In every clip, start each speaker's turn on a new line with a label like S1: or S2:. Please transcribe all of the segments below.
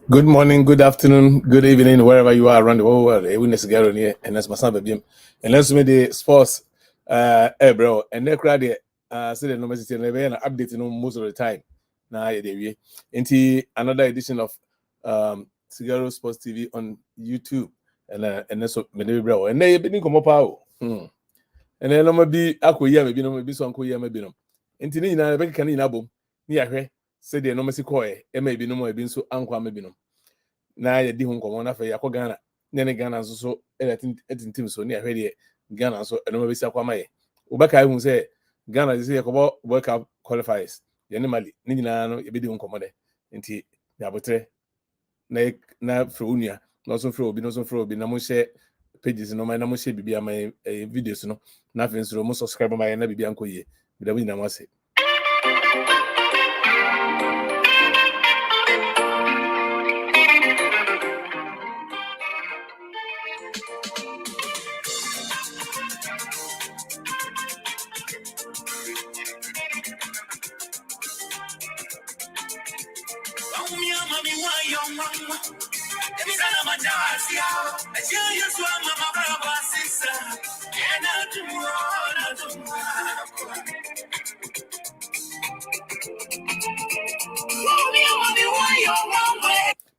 S1: Good morning, good afternoon, good evening, wherever you are around the whole world. We need to here, and that's my son, baby. And let's make the sports, bro. And they crowd it, say the numbers and they're updating most of the time. Now, yeah, into another edition of Cigaro Sports TV on YouTube, and that's what me bro. And they been come up out. And then I'm be akuya, maybe no, maybe some kuya, maybe no. Into ni na be kan ni na bom. Ni ahwe, say the numbers ko maybe no more, maybe so ankwa maybe no. Na ya di ho nkomo na fa yakọ Ghana ne Ghana nso so etintim so ne ahwe de Ghana nso eno ma besi akwa maye ubaka hu se Ghana dey yakọ World Cup qualifiers ye ne mali ne nyina no ye be di ho nkomo de nti ya botre na freunia no so freu obi no so freu obi na mo share pages no ma na mo share bibia ma videos no na fa nso mo subscribe ma na bibia nkoye bi da nyina mo ase.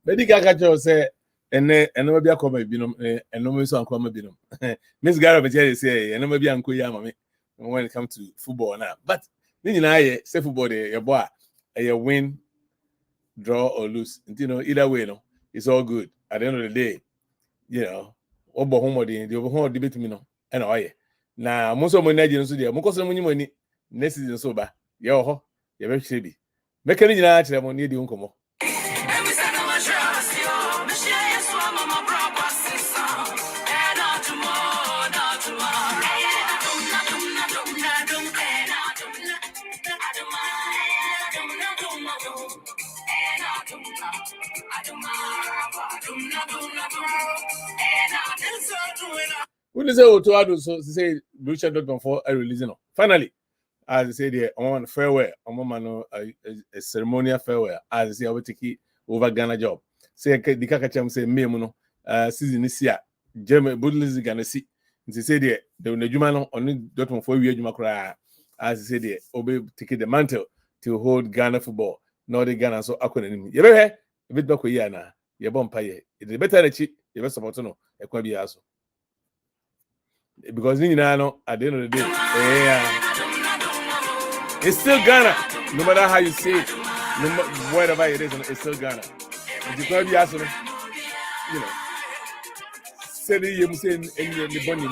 S1: Bedi Gagajo say ene eno bia koma binom eno me so ankoma binom Miss Gara be say eno bia anko ya mame when it comes to football now, but ni nyina ye say football dey your boy a win, draw or lose, either way no it's all good at the end of the day. Obo homo dey the homo debate me no and oye na mo so mo na je no so dey mo koso mo nyimo ni next season so ba ye ho ye be hwe bi meka ni nyina kire mo ne di nkomo. When they say Otoado, so say Richard.com for a releasing. Finally, as I say, the on farewell, on a ceremonial farewell, as I say, I will take over Ghana job. Say the Kakacham say me mono season this year. German Bundesliga Ghana see. They say the Jumano only Dortmund for year Jumakra. As I say, the obey take the mantle to hold Ghana football. No, the Ghana so acronym. You ever hear a bit back here now? You're bomb pay. It's better than cheap. You best support no. It could be also. Because at the end of the day, it's still Ghana. No matter how you say it, no matter whatever it is, it's still Ghana. And you can't be asking, say the say in the bunny.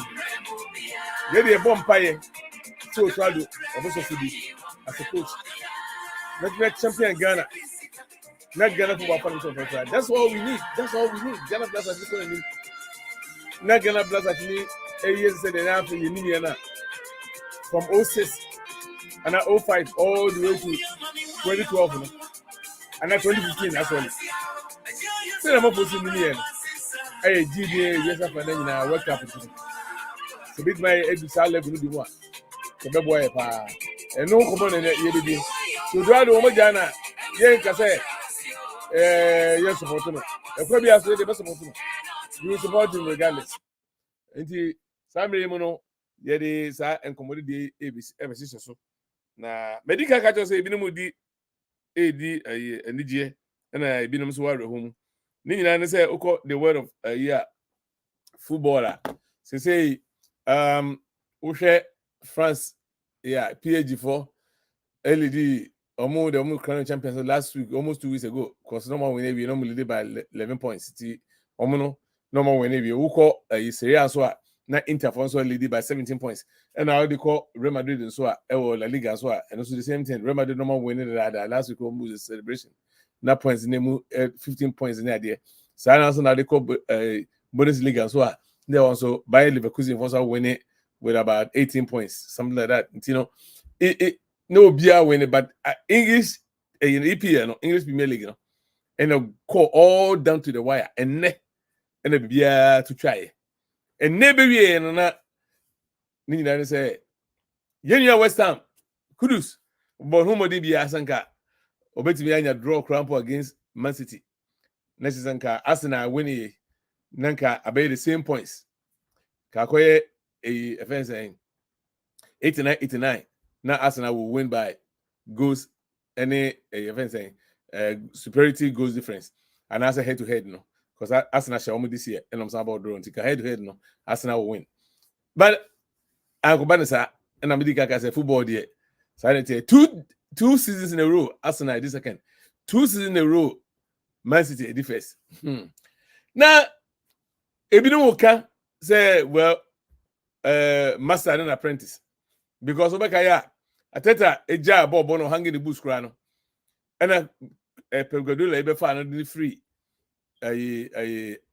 S1: Maybe a bomb pie. So try to also be as a coach. Let's make champion Ghana. Not Ghana football partnership. That's all we need. That's all we need. Ghana plus actually. Not Ghana plus actually. Years said enough in Union from 06 and 05 all the way to 2012 and 2015 as well. So I'm opposed to Union. Hey, GDA, yes, I'm in a World Cup. So bit my education level will be one. So the boy, and no common in the so do the Omajana. Yes, I say, yes, support him. Probably as the best support him. You support him regardless. And Sammy Mono, yet sa and commodity ever so. Na medical catcher say binumudi AD and DJ and I binum swallow home. Nina say oko the word of a year footballer. Say Ushe France, yeah, PAG4 LED the crown champions last week, almost 2 weeks ago. Because no more when we normally lead by 11 points. No more when we uko a serious one. Na Inter also lead by 17 points. And now they call Real Madrid and so La Liga as well. And also the same thing. Real Madrid no more winning that last week almost a celebration. Na points in the 15 points in the idea. So now they call Bundesliga as well. They also by Leverkusen also winning with about 18 points, something like that. No beer winning, but English in EPL, no English Premier League, and they'll call all down to the wire and a beer to try. And never be na ni say Yenya West Ham Kudus but who modi be asanka obetimi anya draw cramp against Man City next season ka Arsenal win nanka abay the same points ka koye a offense 89 now Arsenal will win by goals any offense superiority goals difference and as a head to head no because Arsenal shall only this year and I'm saying about draw until head to head no Arsenal will win but I go back and I'm say football there so I say two seasons in a row Arsenal this second 2 seasons in a row Man City the first now Ebino Woka say well master and apprentice because Obekaya Ateta eja ball bono hanging the boots crano and a Pergodola ebe fa no free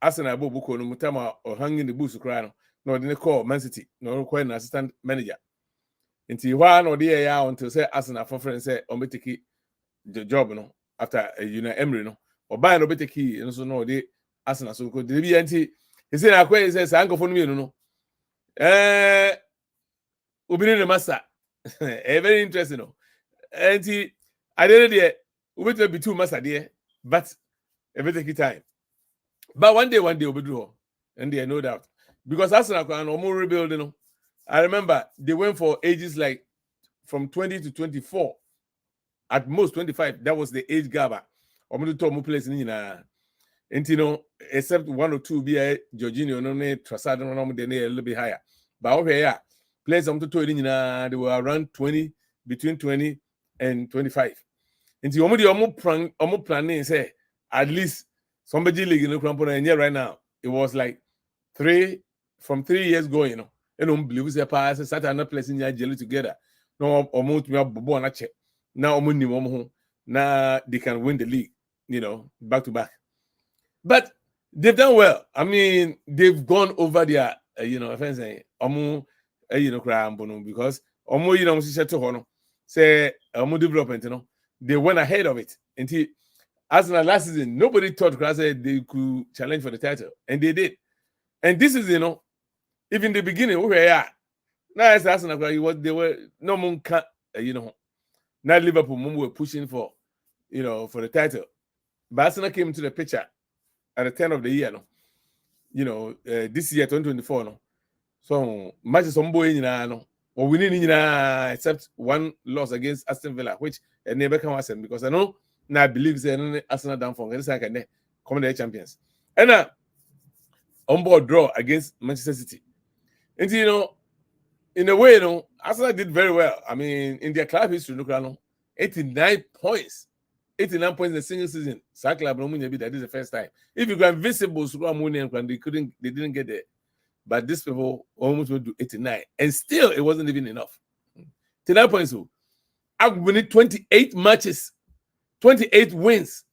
S1: Arsenal bo buko no mutama or hanging the boots crano no de call Man City no require an assistant manager until one or the ya until say Arsenal for friends say ometiki the job no after Emery no or buy no beteki no so no de Arsenal so ko de bi anti he say na kwai say sanko for no obìnrin the master very interesting no and I didn't there we be two master there but every take time but one day we do and there no doubt because Arsenal can no more rebuilding no I remember they went for ages like from 20 to 24 at most 25 that was the age gap omo to more place ni na except 1 or 2 be Jorginho no ne Trossard no they a little bit higher but over here players they were around 20 between 20 and 25 until omo planning say at least somebody league in the right now it was like 3 years going believe say pass start another place in jelly together no omo to bobo na check now omo ni omo now they can win the league back to back but they've done well. I mean they've gone over their offense omo because omo say omo development they went ahead of it until Arsenal last season nobody thought they could challenge for the title and they did and this is even the beginning we were now as Arsenal they were no one can now Liverpool were pushing for for the title but Arsenal came into the picture at the turn of the year this year 2024 so matches on boy or winning except one loss against Aston Villa which never can happen because I know now I believe they Arsenal down for this can come the champions and on board draw against Manchester City and in a way Arsenal did very well. I mean in their club history 89 points in a single season. That is the first time. If you go invisible, they didn't get there. But this people almost went to 89. And still, it wasn't even enough. 89 points. I've winning 28 matches, 28 wins,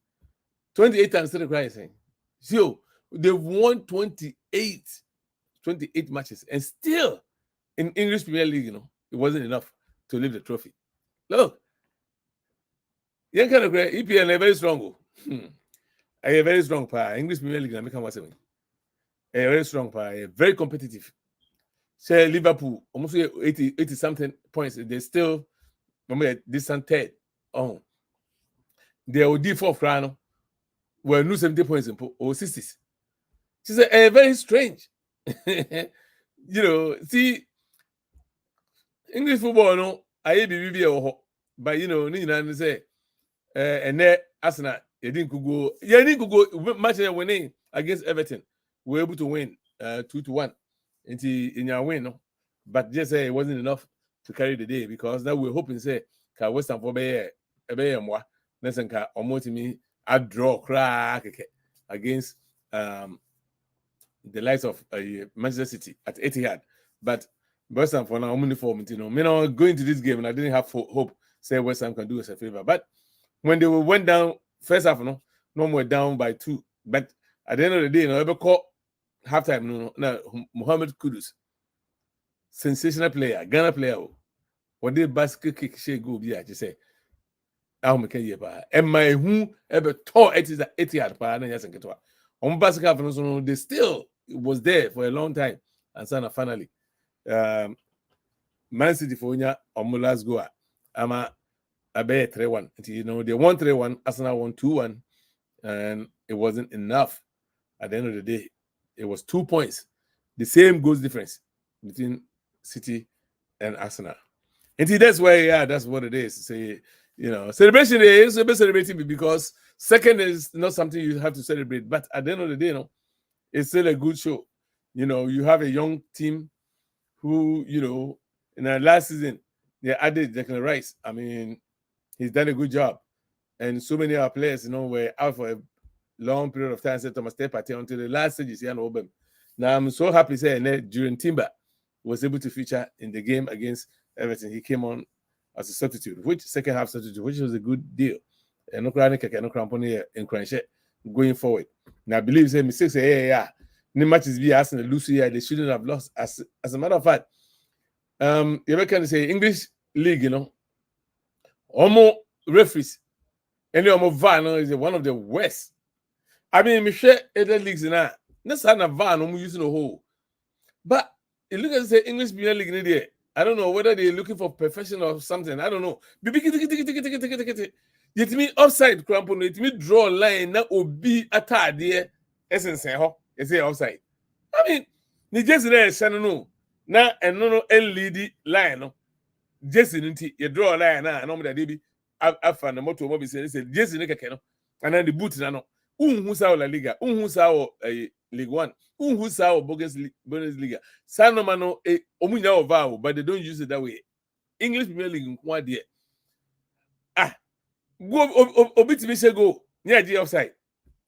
S1: 28 times the cry saying. So they've won 28 matches. And still, in English Premier League, it wasn't enough to lift the trophy. Look. Young kind of great EPL are very strong. A very strong power. English Premier League make a very strong power, very competitive. Say Liverpool almost 80 something points. They still distant third. Oh, they will D4 crown. Were new 70 points in or 60s. She said very strange. See English football I be but ni say and then Arsenal, you didn't go match winning against Everton. We were able to win 2-1 in your win, but just it wasn't enough to carry the day because now we're hoping say West Ham for be more listen almost me a draw crack against the likes of Manchester City at Etihad, but West Ham for now uniform going to this game and I didn't have hope say West Ham can do us a favor, but when they went down first half, no more down by 2. But at the end of the day, ever caught halftime. No, Mohamed Kudus, sensational player, Ghana player. When they basket kick, she go be just say, "I'm making you buy." And my who ever taught it is that Etihad pa na yasin ketwa. On basket half, no, they still was there for a long time, and so finally, Man City for last go. Ama. I bet 3-1. They won 3-1. Arsenal won 2-1. and it wasn't enough. At the end of the day, it was 2 points, the same goals difference between City and Arsenal. And that's why, yeah, that's what it is. Say, celebration is celebrating because second is not something you have to celebrate. But at the end of the day, it's still a good show. You have a young team who, in the last season, they added Declan Rice. I mean, he's done a good job. And so many of our players, were out for a long period of time, said Thomas Partey until the last stage, Now, I'm so happy saying during Timber was able to feature in the game against Everton. He came on as a substitute, second half substitute, which was a good deal. And no crampon in Cranshet going forward. Now, I believe mistakes, yeah. The matches be Arsenal lose here, they shouldn't have lost. As a matter of fact, you can say English league, almost referees, and almost VAR is one of the worst. I mean, Michelle other leagues in that. That's not a VAR, no using a whole. But you look at the English Premier League in there. I don't know whether they're looking for perfection or something. I don't know. Yet me offside crampon, yet me draw a line that will be a tad there. Essence, it's offside. I mean, ni just there, no. Now, and no LED line, no. Just in it, you draw a line now, and I'm the baby. I found the motor mobile says, just in the and then the boot, no. Who's our La Liga, who's our League One, who's our Bundesliga. Sanomano, Omunya vow, but they don't use it that way. English Premier League, one day. Go, obit me say go, near the offside.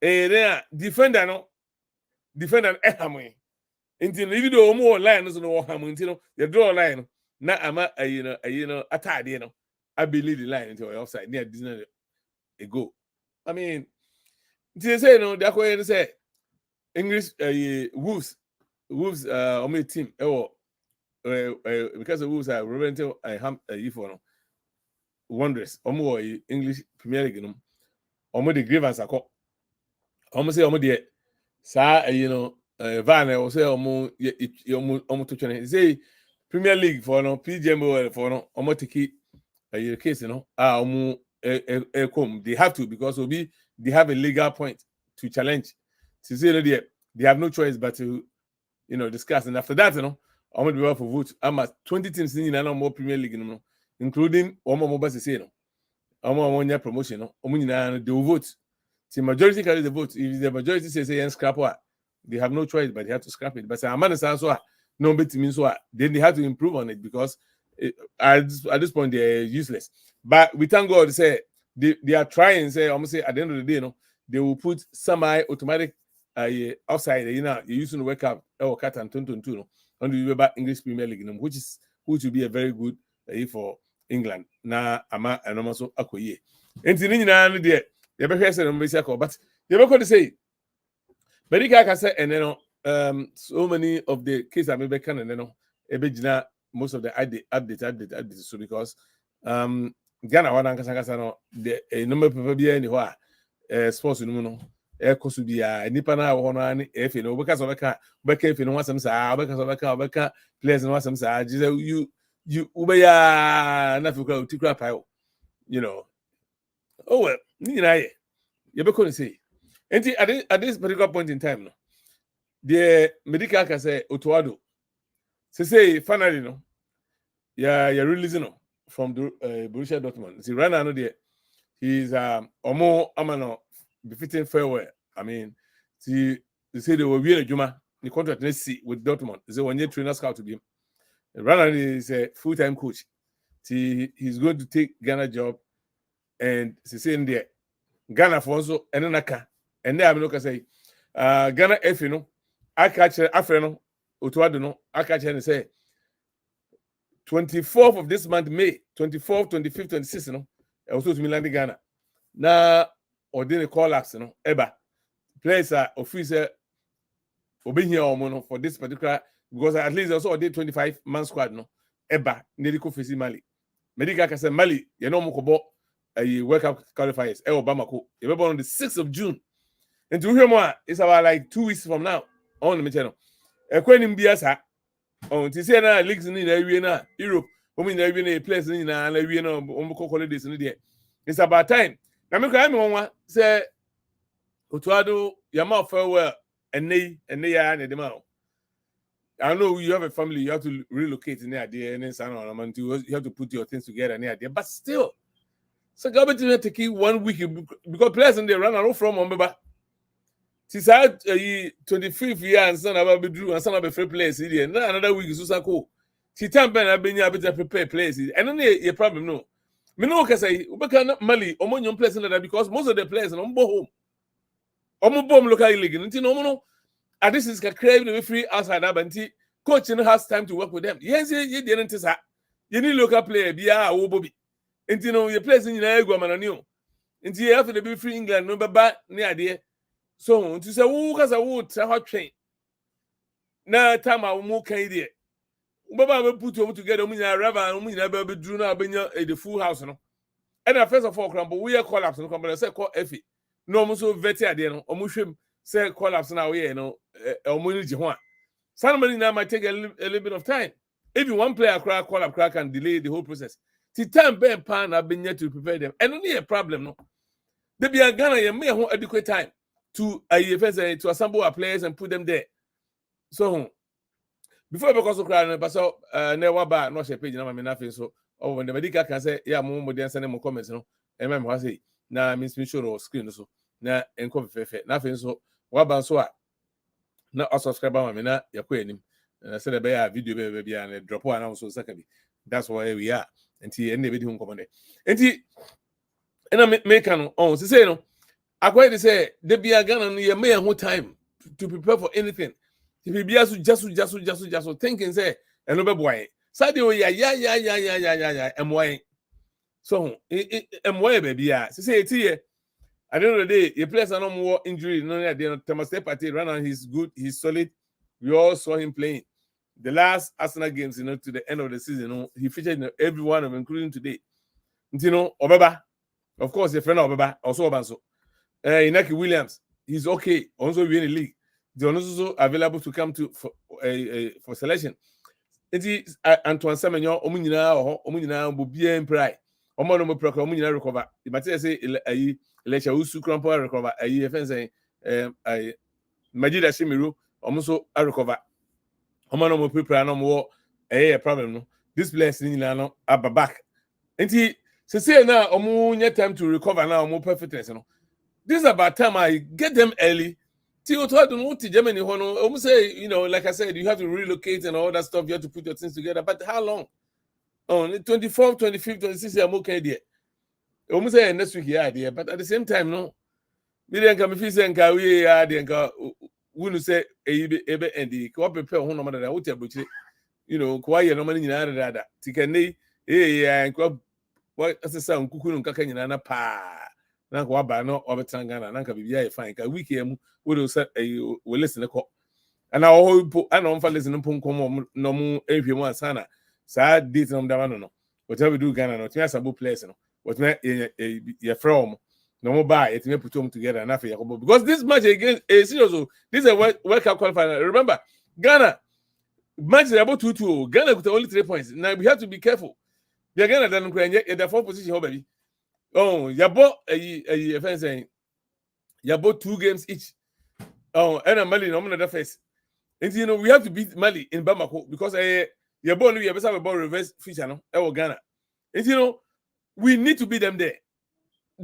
S1: There, defender, Ehamwe. Until even though more lines on the Hamilton, you draw a line. Now I'm a tad, I believe the line until offside near Disney a go. I mean, they say that's why they say English Wolves on my team because the Wolves are Roberto for wondrous English Premier League the grievance are called almost say the Van say almost to say Premier League for PGMO for almost take case they have to because they have a legal point to challenge. To say they have no choice but to discuss, and after that, I'm going to be up for vote. I'm at 20 teams in more Premier League, including more promotion. They will vote. The majority carry the vote. If the majority says scrap what, they have no choice but they have to scrap it. But I'm also no bit means what, then they have to improve on it because at this point they're useless. But we thank God they are trying. Almost say at the end of the day, they will put semi-automatic outside. You're using the wake up or cut and turn on the English Premier League, which will be a very good for England. Now I'm also akoye. And the but you ever to say, Medica can say, and then so many of the cases I may can and then most of the update. So because Ghana one the number of people be anywhere sports no could be a nipa na one if because of if you want some because players and some you ubeya na tikra pile oh well you be going say at this particular point in time the medical can say Otuado say finally you're releasing from the Borussia Dortmund. See, right now, he's befitting farewell. I mean, see, they say they will be a Juma. The contract let's see with Dortmund. They say 1 year trainer scout to be. Right now, he's a full-time coach. See, he's going to take Ghana job, and he's saying there, Ghana for also and then and then I'm not gonna say, Ghana F I catch Afrino, Otuado I catch and say. 24th of this month, May, 24th, 25th, 26th, also to Milan Ghana. Now, or then a call us, Eba. Players are official obeying here for this particular, because at least also did 25-man squad, Eba, Nediko Fisi Mali. Medica can say Mali, Mokobo, a World Cup qualifiers, Obamako. You're born on the 6th of June. And to hear more, it's about like 2 weeks from now on the channel. A queen Biasa. To say na leagues in the Europe, in the place in the holidays in the it's about time. Now, I say Otuado, Yama farewell, and they are and the I know you have a family, you have to relocate in the idea, and then you have to put your things together in the idea, but still, so government to keep 1 week because players in they run out from Ombeba. Since I 25th year and son about be drew and son of a free place here, now another week is so cool. She time ben I've been able to prepare places, and only a problem no. Me no can say we can Mali or money place in that because most of the players on home. Bomb local league, and no. And this is craving the free outside Abanti. Coach has time to work with them. Yes, you didn't say you need local player, be a Bobby. And you know, you're placing in a woman on you. And you have to be free England, no bad near there. So, to say, who has a wood, a hot train. Now, time I will move Canadian. Baba will put you together, River, and we never be drew now, the full house. And first of all, crumble, we are collapse and come and say, call Effie. No, I'm so vetted, you know, Omushim say collapse now, you know, Omuniji. Somebody now might take a little bit of time. If you one player crack and delay the whole process. The time Ben Pan have been yet to prepare them. And only a problem, no. They be a Ghana, you may have adequate time to assemble our players and put them there. So before because of crying, but so never buy not a page, nothing. So when the medical can say, yeah, more than send them comments, no, and I'm say, now means me sure or screen so now and coffee nothing. So what about so now a subscriber, I mean, you're quitting him. And I said, a bear video baby and drop one also secondly. That's why we are. And he and everything come on there. And he and I make an on to say no. I quite to say there be a gun and you may have time to prepare for anything. If you be just thinking say and no boy. Sadio yeah. And why? So and why baby yeah. Say it here. At the end of the day, he plays no more injury. No, the Thomas Partey run on. He's good. He's solid. We all saw him playing. The last Arsenal games, you know, to the end of the season, you know, he featured in every one of them, including today. You know, Obeba, of course, a friend of Obeba, also Obanso. Inaki Williams, he's okay. Also win the league. They're also available to come to for selection. Antoine Semenyo, Omunina, Bobien Pry, Omono Procor, Omunina recover. You might say, Lecha Usu Crampo recover. A offense, Majida Shimiru, almost a recover. Omano prepare no more a problem. No, this blessing no back. And he say now omu time to recover now more perfectness. No, this is about time I get them early. Till to know to Germany, almost say, you know, like I said, you have to relocate and all that stuff. You have to put your things together. But how long? On 24th, 25th, 26th, I'm okay there. Almost say next week, yeah, dear. But at the same time, no. We didn't come if you say, we are the who say ebe and the co prepare one number that would you know, quiet no money in other. Tikane, and what as a sound cuckoo and pa. Nanko Abano over Tangana, Nanka be fine. A week would set will listen a call. And I hope I don't listen to Punko no more every one sana. Sad did them down. Whatever we do, Ghana, not yes, a book place. What you're from. No more buy it, may put them together enough because this match against a serious. This is a World Cup qualifier. Remember, Ghana match is about 2-2. Ghana with only 3 points. Now we have to be careful. The Ghana doesn't create the 4th position, baby. Oh, you bought a fence saying you bought 2 games each. Oh, and a Mali no the face. And you know we have to beat Mali in Bamako because you bought we have about reverse feature no Ghana. And you know we need to beat them there.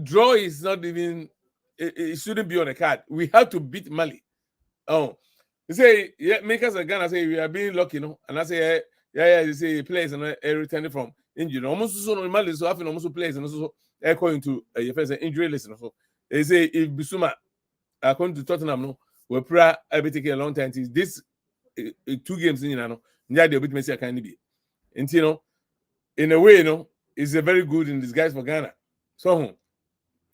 S1: Draw is not even it shouldn't be on the card. We have to beat Mali. Oh, they say yeah, make us a Ghana say we are being lucky, no, and I say yeah, they say players and returning from injury. Almost so no Mali so often almost players and also according to your first injury list. So they say if Bissouma according to Tottenham, no, we pray every taking a long time. This 2 games in no, yeah, they'll beat Messi can be. And you know, in a way, you know, it's a very good in disguise for Ghana. So.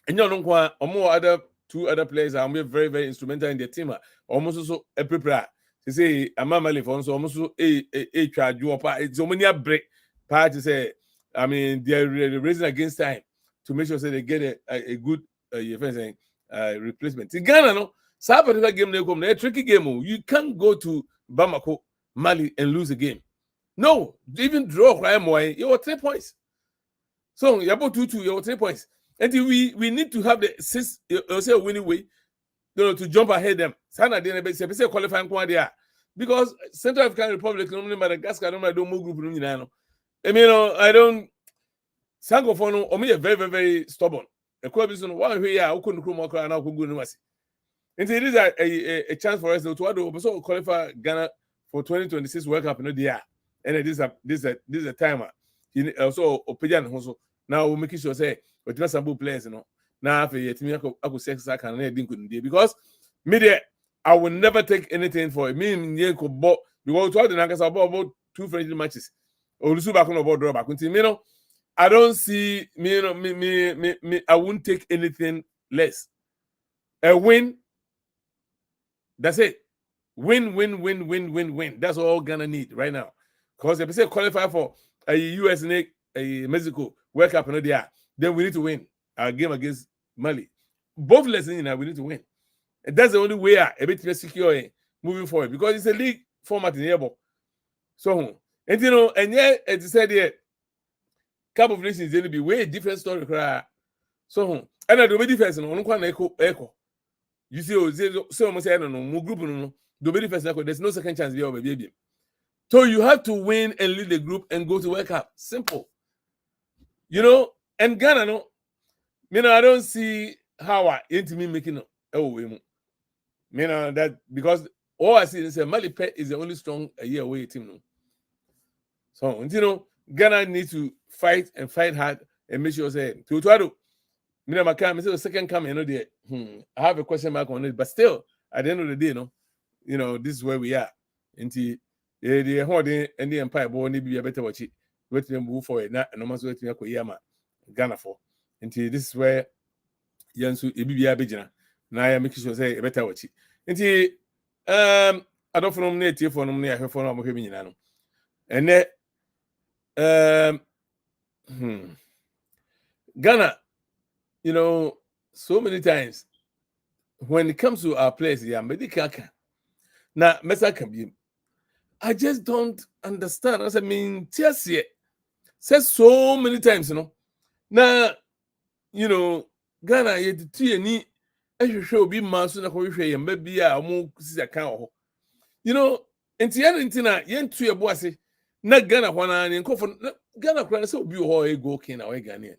S1: And you know, other 2 other players are very, very instrumental in their team. Almost also a prepare. They say, I'm a almost a charge you up. It's so many break part to say, I mean, they're raising against time to make sure they get a good replacement. In Ghana, no, South Africa game, they come, a tricky game. You can't go to Bamako, Mali, and lose a game. No, even draw, you have 3 points. So, you have 2-2, you have 3 points. And we need to have the 6 winning way to jump ahead them. Sana dey be say qualifying kwa there because Central African Republic no Madagascar no do more group no nyina no. I mean, I don't Sankophone no omo very very very stubborn. E kwa bi so no one hwe ya okonu krom okra na okogu no mase. And it is a chance for us to also qualify Ghana for 2026 World Cup no there. And this is a timer. He also Opejan also now we make sure say we tell some players now after yetimi ako sex can na din couldn't because media I will never take anything for it. Me because to the Nankasa about 2 friendly matches. Olusu back on about draw back. I don't see me I won't take anything less. A win. That's it. Win. That's all Ghana need right now. Because if they say qualify for a US and a Mexico World Cup and then we need to win our game against Mali. Both lessons we need to win. And that's the only way a bit secure moving forward because it's a league format in here. So and and yet as I said here, Cup of Nations is going to be way different story. So and I do be defense echo. You see, so almost say no group no. There's no second chance here, baby. So you have to win and lead the group and go to World Cup. Simple. And Ghana no. I don't see how into me making that because all I see is Mali is the only strong year away team no. So Ghana needs to fight hard and make sure say to the second coming, I have a question mark on it, but still, at the end of the day, this is where we are. Until the holding and the empire, but only be a better watch it. Wait to move forward. Not no matter what we are Ghana for. Until this is where Yansu Ibia Bijana. Now I am making sure say a better watch it. Until I don't know native for me, I have for no and then Ghana. So many times when it comes to our players, now Mesa can be. I just don't understand. I mean, TSC says so many times, Now, Ghana yet the ni show be masu na kohwe and maybe a account. And Tiana yen to your boss, na Ghana wana and for Ghana cry so be a go king away Ghanaian.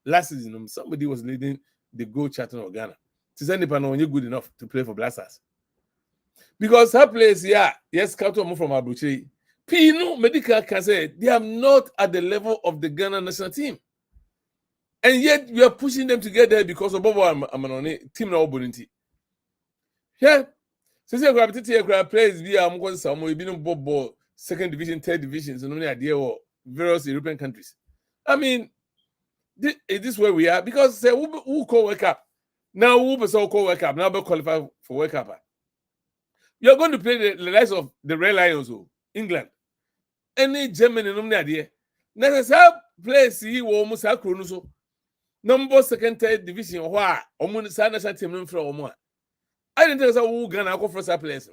S1: Last season, somebody was leading the goal charting of Ghana. To send it when you're good enough to play for Blasters. Because her players, yes, Kato from Abuchi. Pino Medical can say they are not at the level of the Ghana national team. And yet we are pushing them together because of Bobo Amanone, team now Bonity. Yeah. Since you grab players via Amgon Bobo, second division, third division, so no idea or various European countries. I mean, this is where we are because who call World Cup now? Who so call World Cup now? Be qualify for World Cup. You are going to play the likes of the Red Lions, England, any Germany. No idea. Necessary place he will almost have so number second, third division. Why? Almost national team from one. I didn't tell us who Ghana go first place.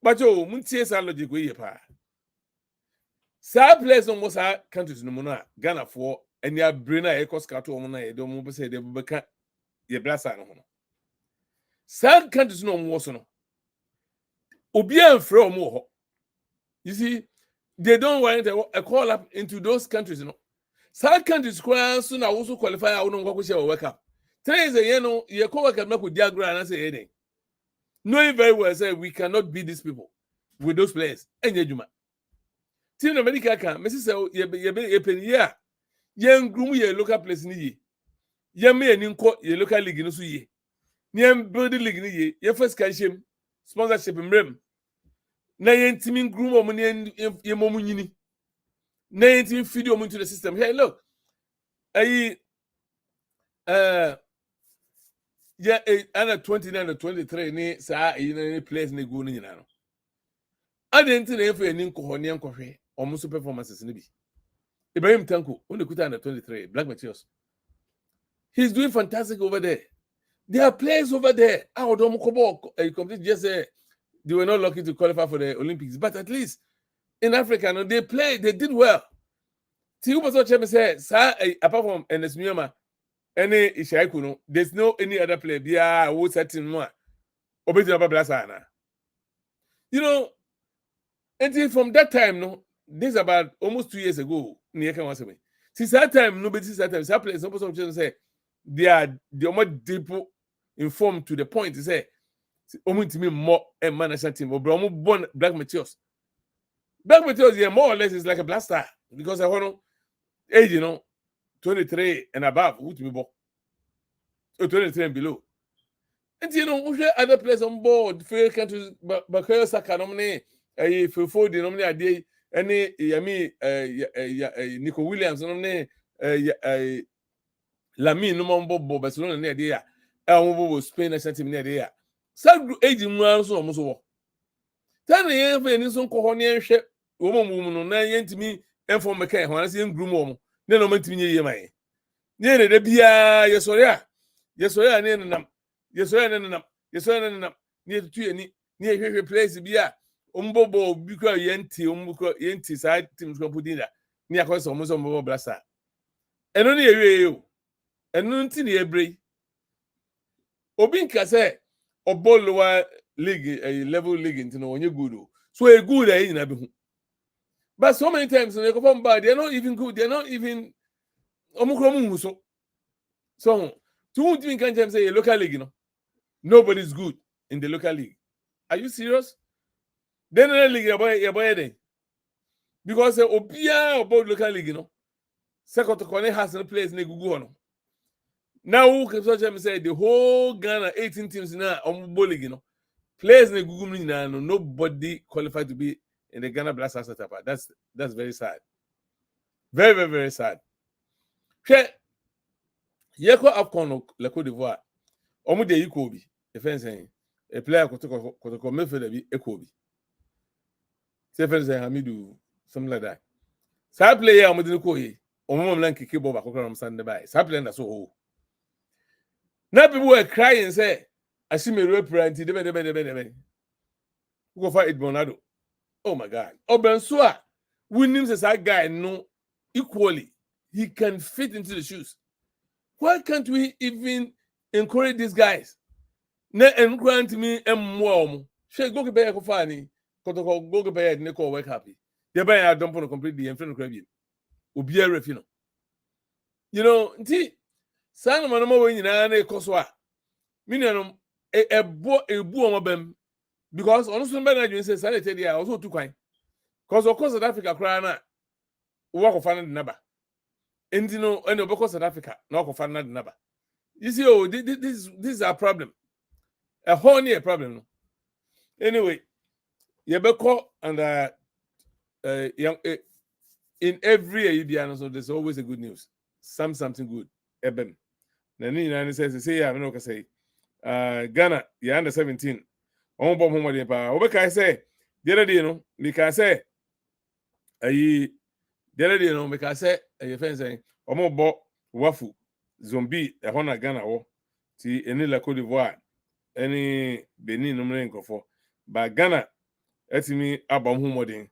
S1: But you, Muntie Salogy go here, pa. Sa players almost our countries no more Ghana for and ya brainer echo scatter on I don't say they become your blassa no. Sa countries no more so no. Obian from more. You see, they don't want a call up into those countries, Sa countries soon I also qualify I don't go share World Cup. Today is a you call work up with diagram and say anything. Knowing very well say we cannot beat these people with those players. And Team America can, Mrs. Ye young groom ye local place ni ye me and ye local league no ye. Niam building league ni ye first can sponsorship in rem. Na yen teaming groom or money and ye momunini. Na yen team feed you into the system. Hey, look. Under 29 or 23 ni sa any place ni go ni na. I didn't know if any Kohonian coffee almost performances in the Ibrahim Tanko, only put under 23, Black Materials. He's doing fantastic over there. There are players over there. I complete just say they were not lucky to qualify for the Olympics, but at least in Africa, they played, they did well. Tiupa so Cheme said, apart from Ernest Nyama, any Ishaiku no, there's no any other player bia who setting more. Obeti na Blasa na. You know, until from that time, no, this is about almost 2 years ago. Since that time, nobody since that time, some players, some person say they are more deep informed to the point to say, to me more a national team, or born Black Meteors. Black Meteors, yeah, more or less is like a blaster because I want age, 23 and above, who to be born, 23 and below. And we have other players on board, fair countries, but Saka nominee, for the nominee, any Nico Williams nominee, Lamine no Bobo Barcelona near there, Elmo Spain national team near there. Some age in one so almost war. Tell the young in some Kohonian ship, woman, no, yen to me, and for McCann, when I see him groom, then no meant to me, my. Near the Bia, yes, or yeah, yes, or yeah, near them. Yes, sir, near to near place Bia, Umbobo, Buka Yenti side teams compudina, near Costa almost on Bobo Blassa. And only a you, and nothing a bray. Obinka say, or ball lower league, a level league into no you good. So a good in Abu. But so many times when they go from bad, they're not even good, they're not even Omukromu. So, 2 can say a local league, Nobody's good in the local league. Are you serious? Then the league, your boy, because Obia about local league, Second to Kone has no place in the Google. Now, who can say the whole Ghana 18 teams now on league, players in the Google now, nobody qualified to be in the Ghana Blasters setup. That's very sad. Very, very, very sad. Okay. Yeko Afcon le Côte d'Ivoire. Omu de Ikobi. The fence saying a player could come for the Ekobi. Say fence saying Hamidu, something like that. Sa player Amudin Kohi, or Mom Lanky Kibo Bakoram Sunday by. Sa player that's so. Now people were crying and say, I see me reprint the go fight Bonado. Oh my God. Obensua, Williams is that guy no equally. He can fit into the shoes. Why can't we even encourage these guys? Ne grant me more. She go to bed for funny. Go to bed, Nico wake happy. The buy I don't want to completely and friend crab. Ubia refino. San manoma when na koswa. Minianum a bo on because honestly, Ben says sanity there also too kind. Because of course South Africa cry na work of fan number. And and because South Africa, no of fan number. You see, this is our problem. A whole new problem. Anyway, Yebeko and in every Ibiano, so there's always a good news. Something good. Ebem. Nani says, say, I'm not going to say, Ghana, you're under 17. On bomb home again, pa. What can I say? The other day, because I say, the other day, because I say, a friend saying, Omo wafu, zombie, a Hona Ghana, see, any la Côte d'Ivoire. Any Benin no for but Ghana me abam humodin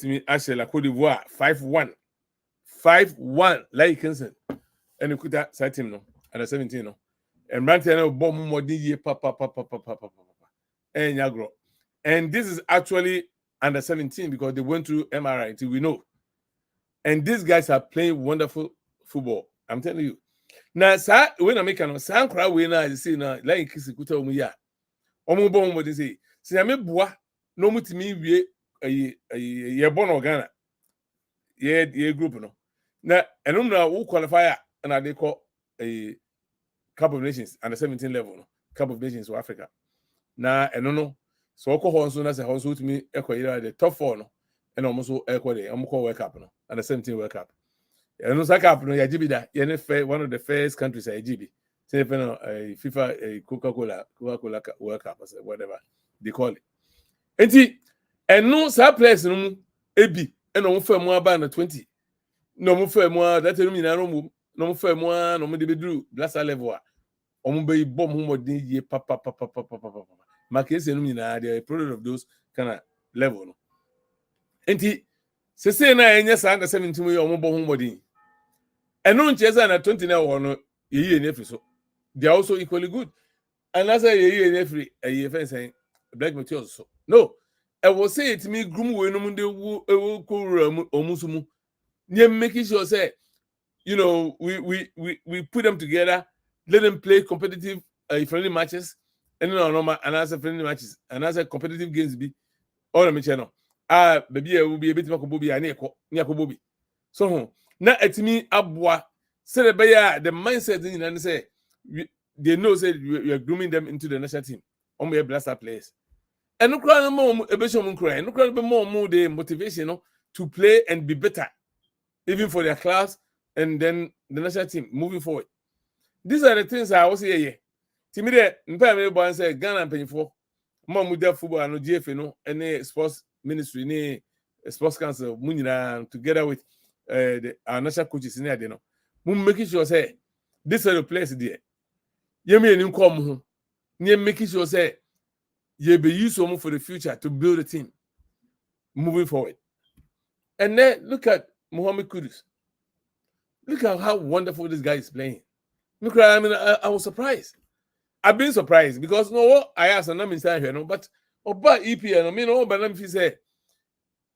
S1: me actually la Côte d'Ivoire 5-1 like Kinson and you could that side team no under 17 no and Branty no bomb modin ye papa and Yagro and this is actually under 17 because they went through MRI until we know and these guys are playing wonderful football. I'm telling you. Now, sir, when I make an sound cry, we now see now, like Kissikuta Muya. Omubon would say, see, I mean, bois, no mutimi, ye born organa. Ye group, no. Now, and don't know who qualify, and they call a Cup of Nations under 17 level, no. Cup of Nations for Africa. Now, and no, so alcohol soon as a house with me, echo the top 4, no, and almost echo the Amco World Cup, no, under 17 World Cup. And no Saka no yajibi da one of the first countries yajibi say FIFA Coca-Cola World Cup or whatever they call it. And no sa players no ebi and no fa mo aba na 20 no mo fa mo that no mina no mo fa mo no mo de bedru blaster level a omo be bomb ho modin ye papa makese no mina they are a product of those kind of level no enti se na enya sa under 17 we omo bomb ho modin And no chesa na 20 na one ye in every so. They are also equally good. And as I ye in every a fence saying black materials so. No. I will say it to me groom we no munde wo omusumu. Nye making sure say you know we put them together, let them play competitive friendly matches and normal and as friendly matches and as competitive games be all the channel. Baby will be a bit more bobi and bobi. So now at me abwa say the mindset in and say they know say you are grooming them into the national team. On my blaster players. And no cry more a bit no cry more the motivation to play and be better, even for their class and then the national team moving forward. These are the things I was say. To me, the say Ghana paying for more with football and GFA no any sports ministry, any sports council, together with our national coaches in there, you know, making sure say this are the players there. You mean come making sure say you be used for the future to build a team moving forward. And then look at Mohamed Kudus. Look at how wonderful this guy is playing. Look, I mean, I was surprised. I've been surprised because no, I asked and I'm inside here, no, but about EPL, I mean, no, but let me say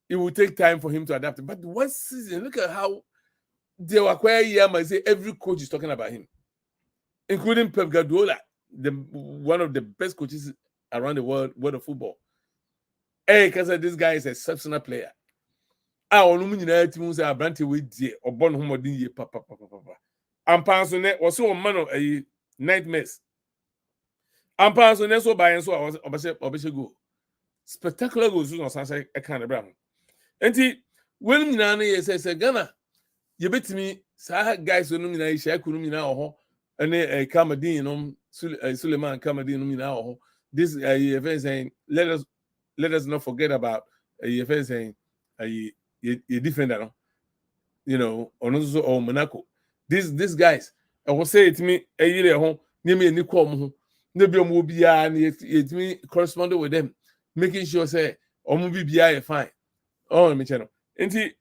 S1: it will take time for him to adapt. But one season, look at how they were quite young. I say every coach is talking about him, including Pep Guardiola, one of the best coaches around the world of football. Hey, because this guy is an exceptional player. I don't know team say Abrante with the or born homodin ye papa. I'm passing it was so man of a nightmares. I'm passing it so by and so I was obviously go. Spectacular goals on Sunday a kind of brown. And when Nana says Ghana, you bet me, Sah guys who know Shaq Kunumina and a Kamadin, Suleiman Kamadin now. This event saying, let us not forget about a event saying a defender, you know, or Monaco. These guys, I will say it to me a year at home, near me and Nico, maybe will be it me corresponding with them, making sure say, or movie be fine. Oh, my channel. And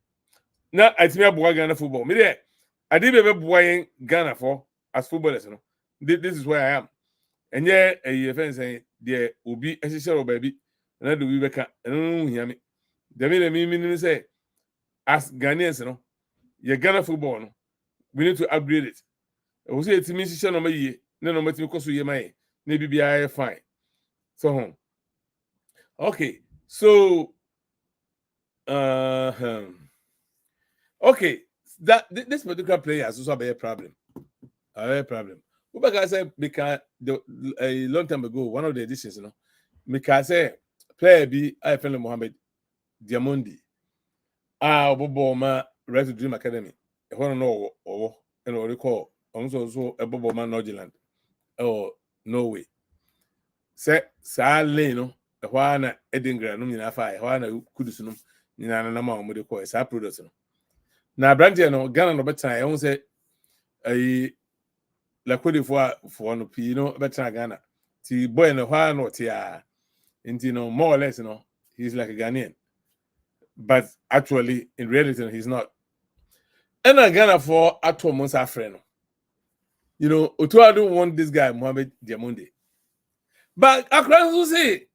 S1: now I think about Ghana football. Me there, I did ever boying Ghana for as footballers, you know. This is where I am. And yeah, a friend saying there will be a share of baby, and I do we back and I don't hear me. The meaning say, as Ghanaians, you know, your Ghana football, no, we need to upgrade it. I will say it's me, she no me, no matter because we may, maybe be fine. So, okay, so, okay, that this particular player has also a problem. A problem. But like I said, because a long time ago, one of the editions, you know, because I player B, I fell Mohamed Diamondi. Obama Right to Dream Academy. I want to know and recall also a Boboma Northland or Norway. Say, Leno, a Juana Edingra, Numina Fire, Juana Kudusunum, Nina Nama, Modico, a producer. Now, Brandiano, Ghana, no better, I won't say a La Côte d'Ivoire for one Pino, better Ghana. Ti boy no Juan or Tia, and you know, more or less, you know, he's like a Ghanaian. But actually, in reality, he's not. And I Ghana for Atom Monsa friend. You know, Otua don't want this guy, Mohamed Diamondi. But I can say,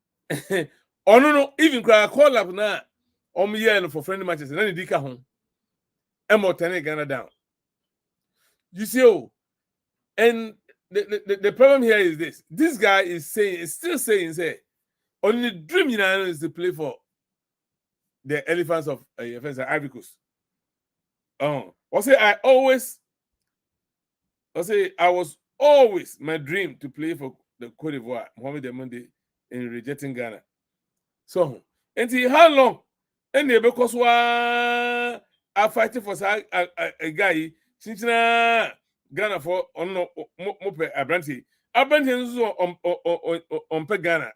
S1: oh no, even cry call up now, year for friendly matches, and then he home. And more 10 Ghana down. You see, and the problem here is this. This guy is still saying, only the dream you know is to play for the elephants of Ivory Coast. I was always my dream to play for the Côte d'Ivoire, Mohamed Diamondi, in rejecting Ghana. So, until how long? And because I fighting for a guy, since Ghana for on Abranti. Abranti on Ghana.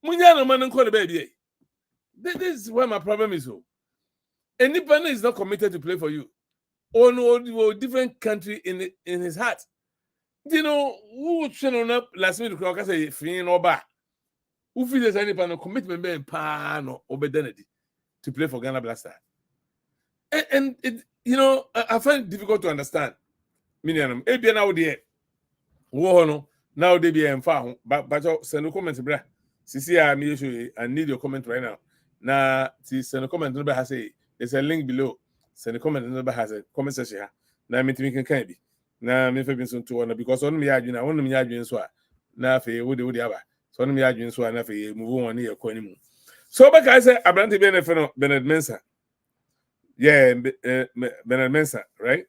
S1: Munyana man call the baby. This is where my problem is. Anybody is not committed to play for you. Or no different country in his heart. You know, who channel up last minute I say free or back. Who feels any pan commitment being pan or obedient to play for Ghana Blaster. And it, you know, I find it difficult to understand. minianum e bia na wo de wo ho no na wo de bia emfa ho but send comment bra sisi me show I need your comment right now na send comment no be ha say there's a link below send comment no be ha say comment section ha na me timi kan bi na me fa bi so to na because on me ya adwena on me ya adwen so a na fe wo de aba so on me ya adwen so a na fe move on ye kwani mu so be kai say abrante be na fe no Bernard Mensah yeah Bernard Mensah right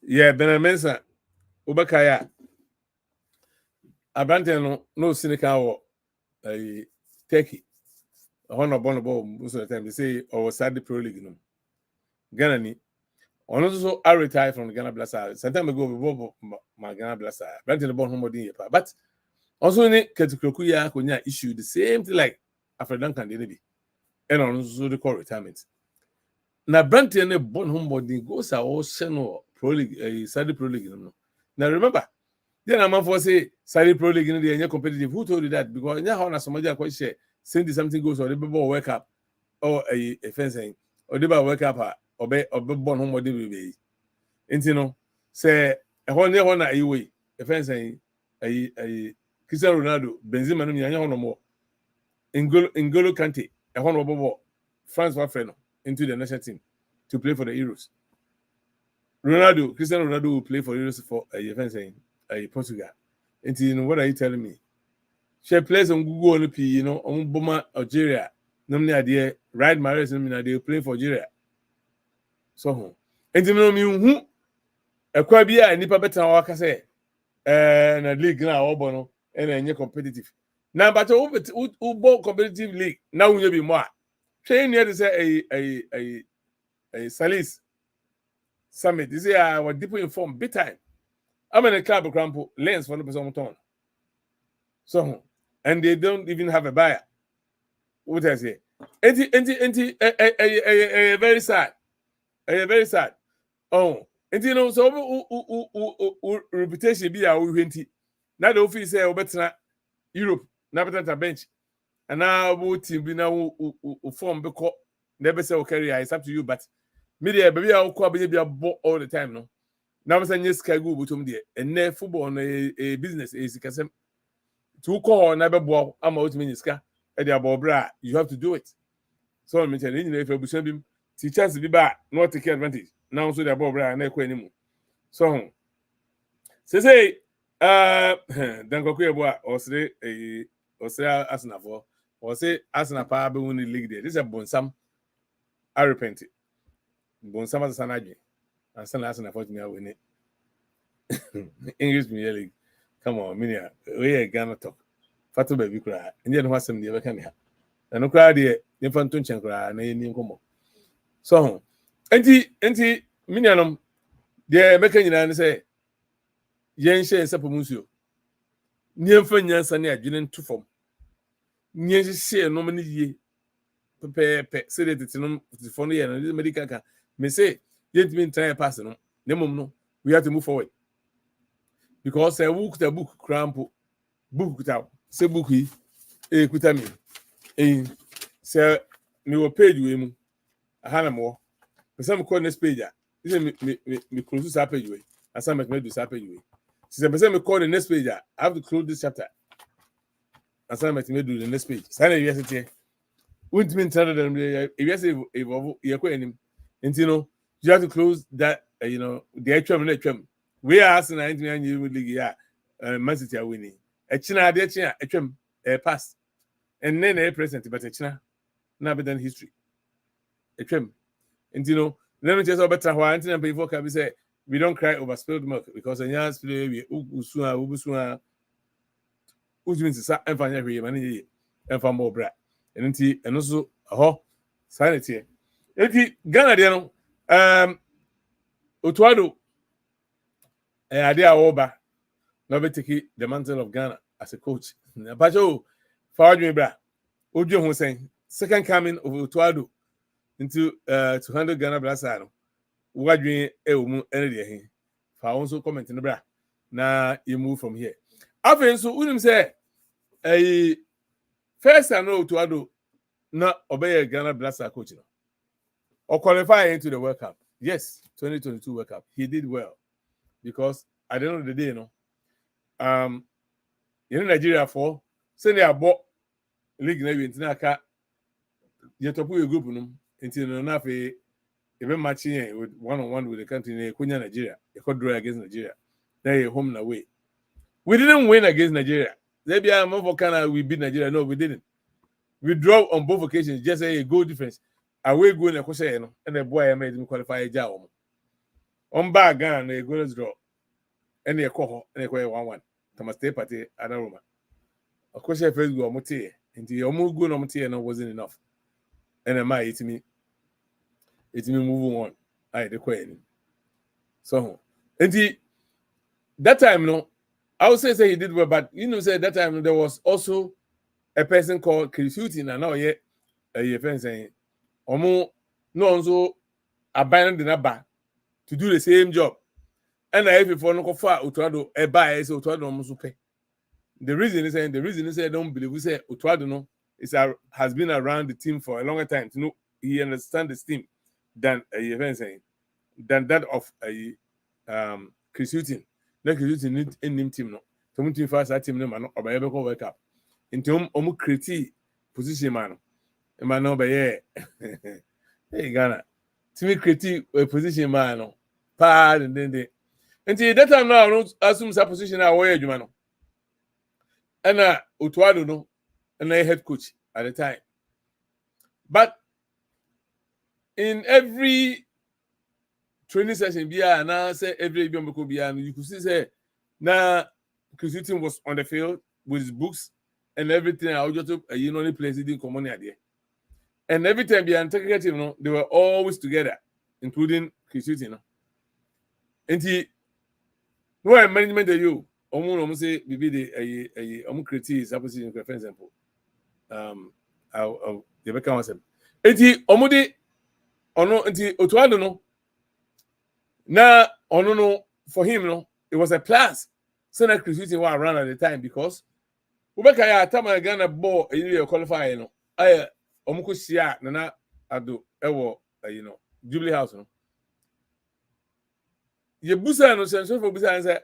S1: yeah Bernard Mensah Obakaya abrante no sinika wo Turkey no ball most of the time they say Saudi Pro League no Ghana ni ono so I retire from the Ghana Blaster some time ago we my Ghana Blaster abrante no ball no more din yepa but also ni Ketukroku ya konya issue the same thing like Alfred Duncan dey be and ono so the call retirement na abrante no ball no more din goes are all no Pro League Saudi Pro League no now remember then a man for say Saudi Pro League in the competitive. Who told you that? Because now how somebody quite share send something goes or the ball wake up or a fencing or the ball wake up or be born home or the baby. And you know, say a one year one way a fencing a Cristiano Ronaldo, Benzema no more. N'Golo Kante, a one of France Wafreno into the national team to play for the Euros. Cristiano Ronaldo will play for Euros for a fencing. Portugal. And you know what are you telling me? She plays on Google on P, you know, on Boma Algeria. No idea, right? Maris, no idea, playing for Algeria. So, and you know me who a quabia and nipa better work say, and a league now, Obono, and a competitive. Now, but who competitive league now will be more. Train here to say a Salis Summit. This is our deeply informed big time. I'm in a club of lens for the person on. So, and they don't even have a buyer. What I say? Very sad. Very sad. Oh, and you know, so reputation be our winty. Now the office say better Europe, now better bench. And now we team be now form because never say carry it's up to you, but media baby I'll call baby all the time, no. Now I'm saying yes, can go with there. And football on a business is to call never ball. I'm out miniska. You have to do it. So I'm telling you, if you send him, teachers to be back, not take advantage. Now so the ball and anymore. So say then go or say Arsenal for or say Arsenal power win the league there. This is a bonsam. I repent it. Bonsam as an agent. And send Arsenal for me win it. English Premier League. Come on, Minia. We are Ghana talk. Fatu baby cry. And then what's some the other can have. And no cry the infant tunchen cry and any come. So, anti Minianum, the American and say, Yen share Sapomusio. Near Fanya Sanya, didn't to form. Near share no many ye. Prepare, say that it's no funny and this medical can may say, yet mean try passing. No, we have to move forward. Because I walk the book cramp book out. Say book he kuta me. Say me will pay you a hand more. But some call next page. This is me close this page way. And some make me do this page way. Since I me call the next page, I have to close this chapter. And some make me do the next page. Sign university. Wouldn't mean tell them if you say you're quite and you know you have to close that you know the actual we are asking 99 year league yeah Man City are winning a China de China a pass and then a present but a China now better than history a trim and you know let me just over better why until before can be say we don't cry over spilled milk because a young spill we usua means sa enfanya hwe man enfa more bra and also sanity Ghana de no Otuado idea over now be take the mantle of Ghana as a coach. Pacho forward me bra. Ojo ho saying second coming of Otuado into to handle Ghana Blastano. Wadwin mu ene de hin. Fa also comment in the bra. Na you move from here. Afen so unim say first I know Otuado not obey a Ghana Blaster coach. Or qualify into the World Cup. Yes, 2022 World Cup. He did well. Because at the end of the day, Nigeria for say they are bought league na we ntina aka you top your group no until na fe even matching with one-on-one with the country in Kenya, Nigeria. You could draw against Nigeria. Then you're home and away. We didn't win against Nigeria. Maybe I'm over Canada, we beat Nigeria. No, we didn't. We draw on both occasions, just a goal difference. Away going and the boy made him qualify a job. On back gun, a goal draw. And a call and a 1-1. Thomas Tay Party, Adaroma. Of course, I first go on Motier. Until your move good on Motier wasn't enough. And am I eating me? It's me moving on. I the queen. So, and that time, I would say he did well, but say that time there was also a person called Chris Houghton, and now yet a friend saying, Omo, no one so abandoned the number to do the same job. And if you no far, Utuado, a buy, so Utuado almost pay. The reason is I don't believe we say Utuado has been around the team for a longer time to know he understands the team than than that of a Chris Houghton. Chris Houghton in team no. To team first that team no man or by World Cup. Into create position man. Man no by hey Ghana. To me create a position man no. Pad and then until that time now I don't assume that position now where you man. And Utuado no and I head coach at the time. But in every training session, and I say every you could see say now Chris Houghton was on the field with his books and everything. I just only place it in common idea. And every time they were always together, including Chris Houghton. And he no management you almost say maybe the create supposition for example. I'll become myself. And he omudi ono nti Otuado no na ono no for him it was a plus so that Chris Houghton was around at the time because Ubeka ya tama Ghana ball you qualify I omuko sia na ado ewo Jubilee House no ye busa no senso for busa say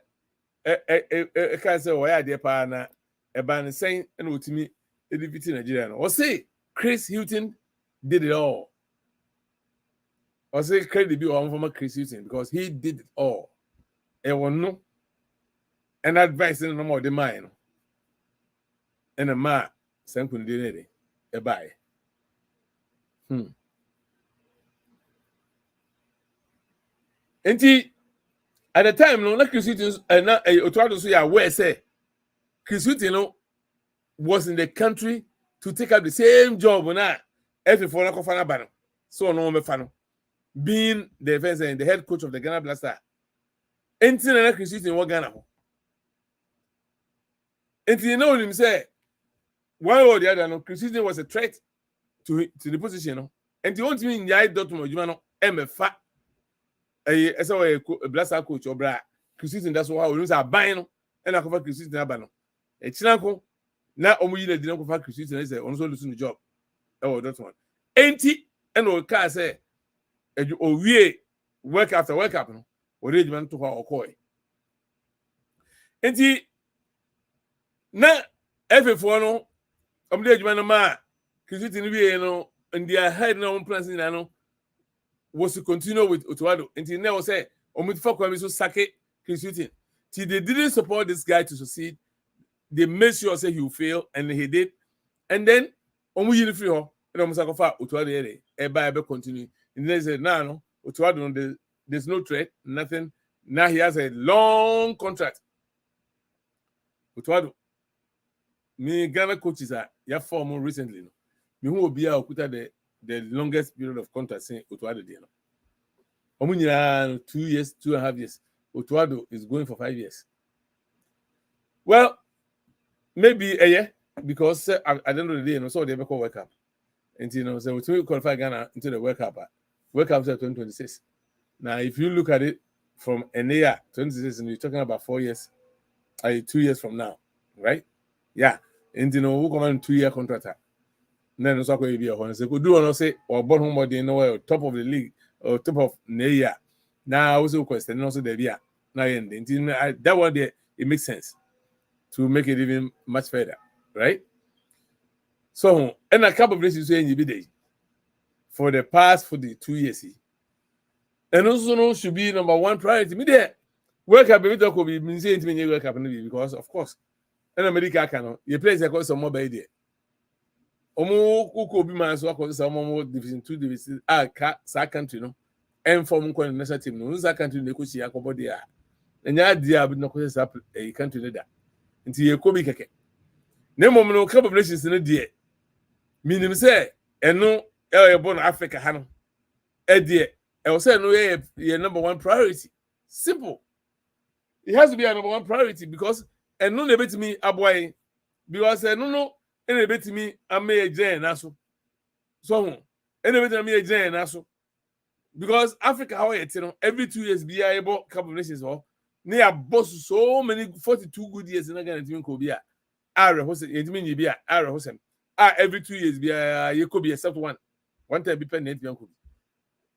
S1: can say why ade pa na e ban sen na otimi ediviti Nigeria no o say Chris Houghton did it all. I say credit be on former Chris Houghton because he did it all. And one no, and advice no more the mine. And a ma send kundinere a buy. And at the time, no, Chris Houghton and not a Otuado so ya where say Chris Houghton was in the country to take up the same job when every foreigner kofana ban. So no me fan. Being the defense and the head coach of the Ghana Blaster. Anything that Chris Houghton was Ghana. And you know him say, one or the other, Chris Houghton was a threat to the position. And you want me in Yai Dortmund, you know, MFA, a Blaster coach or Bra. Chris Houghton, that's why we use our buying and I cover Chris Houghton. A Chinako, now only the dinner cover Chris Houghton is also losing the job. Oh, that's one. Ain't he? And all car say, we work after work up, or regiment to our coy. And he now every foreign, the man, because it in and they had no plans in was to continue with Otuado. And he never said, so sake Chris Houghton. See, they didn't support this guy to succeed. They made sure say he would fail, and he did. And then, free and almost like Otuado, everybody continue. And they said, no, Otuado, there's no threat, nothing. Now he has a long contract. Otuado, me Ghana coaches are you formed recently. Me who will be the longest period of contract saying Otuado there. 2 years, 2.5 years. Otuado is going for 5 years. Well, maybe a year because at the end of the day, so they ever call World Cup. And so we qualify Ghana into the World Cup. World Cup 2026. Now, if you look at it from a year 2026, and you're talking about 4 years, 2 years from now, right? Yeah. And who come on 2-year contract? no so be a hon say go do no say or born home dey no top of the league or top of the year. Now also question also there be now that one there it makes sense to make it even much further, right? So and a couple of races saying you be there for the past 2 years. And also no should be number one priority. Me there. World Cup be talk be mean say me World Cup because of course. And America can you play say some more by there. Omo ko bi man so akọ say omo division 2 division sa country no. And form ko national team no. Sa country no ko si akọbọ there. Enya dia bi no ko say a country da. Nti ye ko bi keke. Na mom no Cup of Nations no there. Minim say eno e born Africa ha no. E there. I was saying, no, your number one priority. Simple. It has to be a number one priority because and no debate me aboy because no any debate me I may join aso. So any debate me a join aso because Africa how it every 2 years be able Cup of Nations or near boss so many 42 good years in Ghana team ko bia are host it mean you be are host every 2 years be you could be except one time be pen net ko.